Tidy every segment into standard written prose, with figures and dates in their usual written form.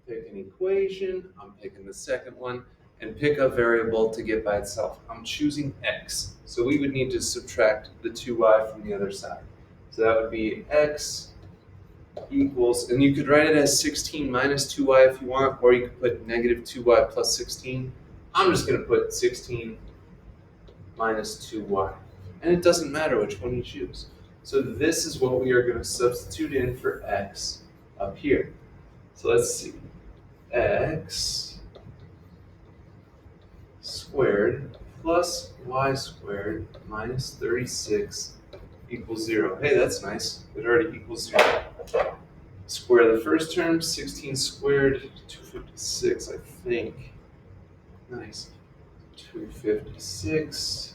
Pick an equation, I'm picking the second one, and pick a variable to get by itself. I'm choosing x, so we would need to subtract the 2y from the other side. So that would be x equals, and you could write it as 16 minus 2y if you want, or you could put negative 2y plus 16. I'm just going to put 16 minus 2y. And it doesn't matter which one you choose. So this is what we are going to substitute in for x up here. So let's see. X squared plus y squared minus 36 equals 0. Hey, that's nice. It already equals 0. Square the first term, 16 squared, 256, I think. Nice. 256.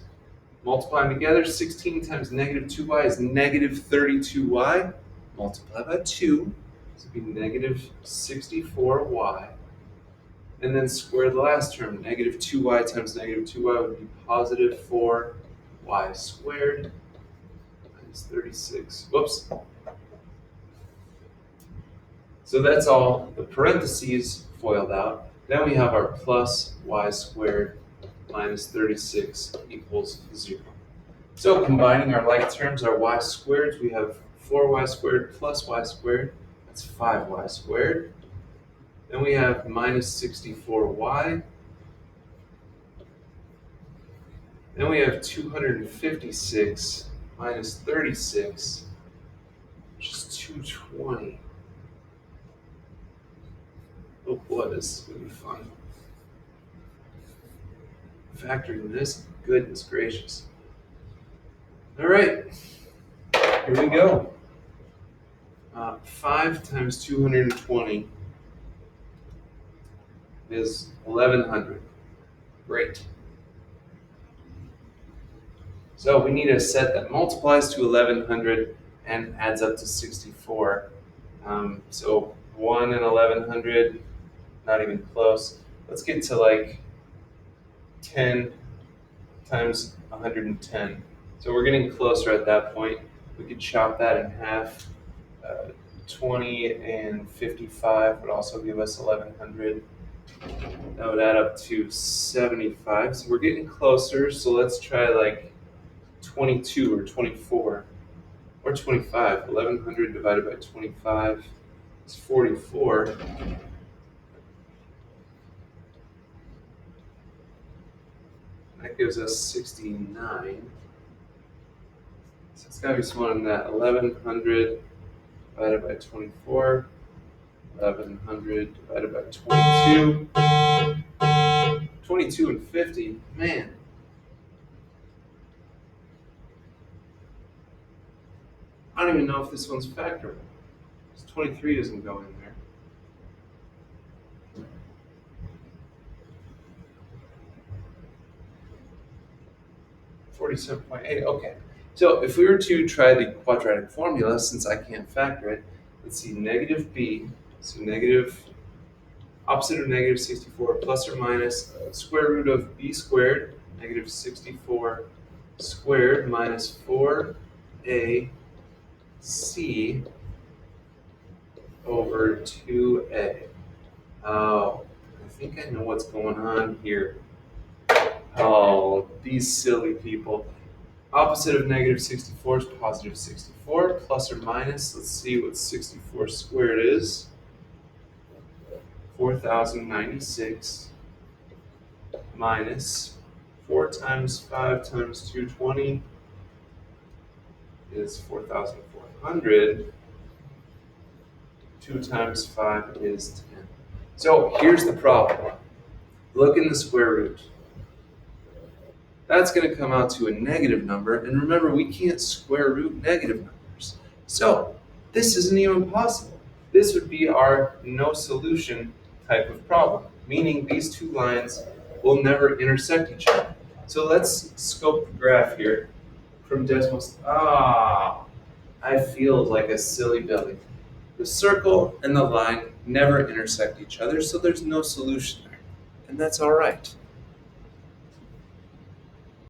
Multiply them together, 16 times negative 2y is negative 32y. Multiply by 2, so it would be negative 64y. And then square the last term. Negative 2y times negative 2y would be positive 4y squared minus 36. Whoops. So that's all the parentheses foiled out. Then we have our plus y squared minus 36 equals 0. So combining our like terms, our y squareds, we have 4y squared plus y squared. That's 5y squared. Then we have minus 64y. Then we have 256 minus 36, which is 220. Oh boy, this is going to be fun. Factoring this, goodness gracious. All right, here we go. 5 times 220 is 1100. Great. So we need a set that multiplies to 1100 and adds up to 64. So 1 and 1100, not even close. Let's get to like 10 times 110. So we're getting closer at that point. We could chop that in half. 20 and 55 would also give us 1100. That would add up to 75. So we're getting closer. So let's try like 22 or 24 or 25. 1100 divided by 25 is 44. That gives us 69. So it's got to be smaller than that. 1100 divided by 24. 1100 divided by 22. 22 and 50. Man. I don't even know if this one's factorable. 23 doesn't go in there. 47.8. Okay. So if we were to try the quadratic formula, since I can't factor it, let's see, negative b, so negative, opposite of negative 64, plus or minus square root of b squared, negative 64 squared minus 4ac over 2a. Oh, I think I know what's going on here. Oh, these silly people. Opposite of negative 64 is positive 64, plus or minus, let's see what 64 squared is. 4,096 minus 4 times 5 times 220 is 4,400. 2 times 5 is 10. So here's the problem. Look in the square root. That's going to come out to a negative number, and remember, we can't square root negative numbers. So this isn't even possible. This would be our no solution type of problem, meaning these two lines will never intersect each other. So let's scope the graph here from decimals. I feel like a silly Billy. The circle and the line never intersect each other, so there's no solution there, and that's all right.